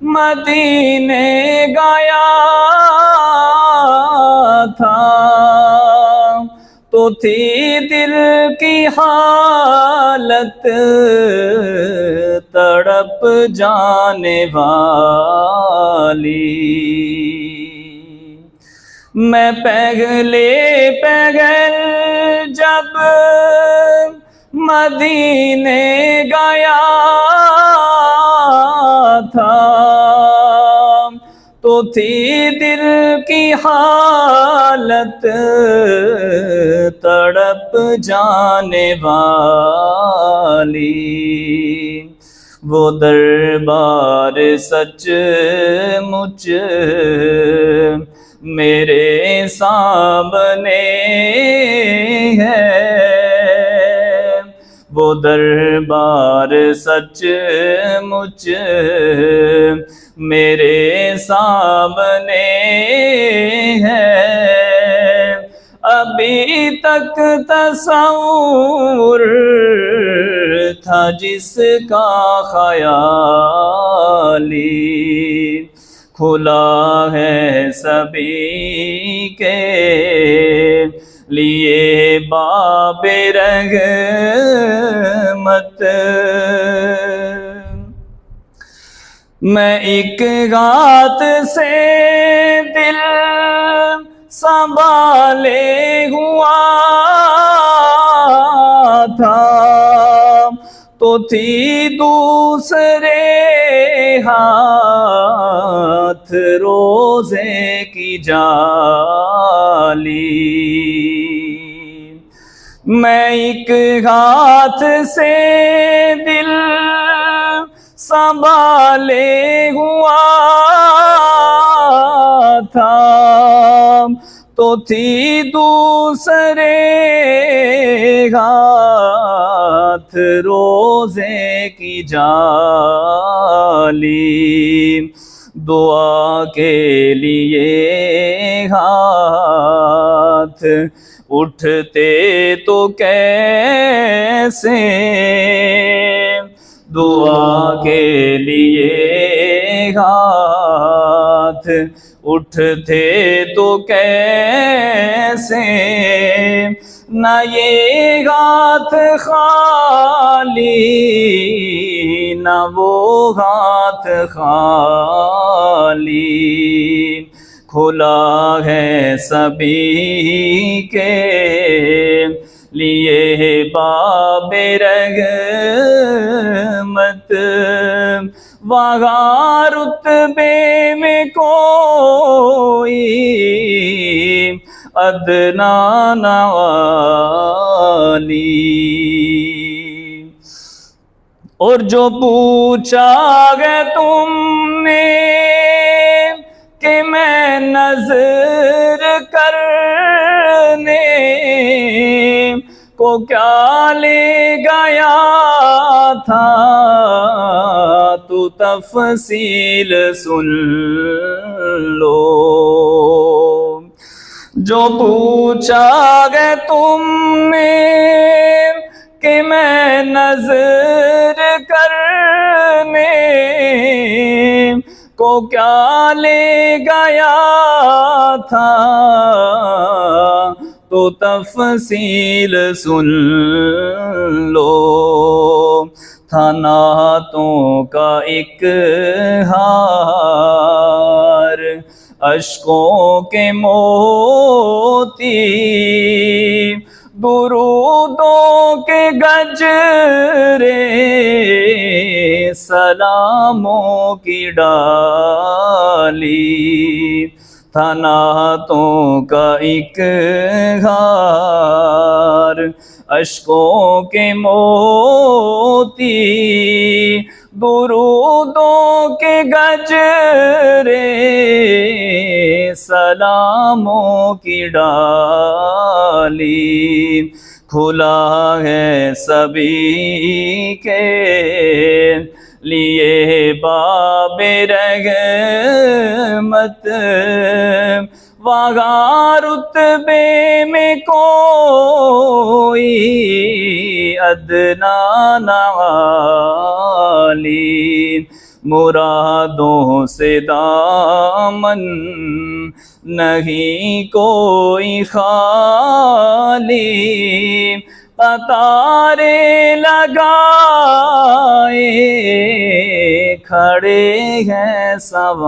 مدینے گیا تھا، تو تھی دل کی حالت تڑپ جانے والی۔ میں پہلے جب مدینے گیا تھا، تو تھی دل کی حالت تڑپ جانے والی۔ وہ دربار سچ مچ میرے سامنے ہے، وہ دربار سچ مچ میرے سامنے ہے۔ ابھی تک تصور تھا جس کا خیالی، کھلا ہے سبھی کے لیے باب رحمت۔ میں ایک غات سے دل سنبھالے ہوا تھا، تو تھی دوسرے ہاتھ روزے کی جالی۔ میں ایک ہاتھ سے دل سنبھالے ہوا تھا، تو تھی دوسرے ہاتھ روزے کی جالی۔ دعا کے لیے ہاتھ اٹھتے تو کیسے، دعا کے لیے ہاتھ اٹھتے تو کیسے، نہ یہ ہاتھ خالی نہ وہ ہاتھ خالی، کھلا ہے سبھی کے لیے باب رحمت۔ وہاں رتبے میں کوئی ادنا نہ والی۔ اور جو پوچھا ہے تم نے کہ میں نظر کرنے کو کیا لے گیا تھا، تو تفصیل سن لو۔ جو پوچھا ہے تم نے کہ میں نظر کرنے کو کیا لے گیا تھا، تو تفصیل سن لو۔ تھا نعتوں کا ایک ہار، اشکوں کے موتی، درودوں کے گجرے، سلاموں کی ڈالی۔ تھا نعتوں کا ایک ہار، اشکوں کے موتی، درودوں کے گجرے، سلاموں کی ڈالی۔ کھلا ہے سبھی کے لیے باب رحمت۔ وہاں رتبے میں کوئی ادنا نہ عالی، مرادوں سے دامن نہیں کوئی خالی، قطاریں لگائے کھڑے ہیں سوالی۔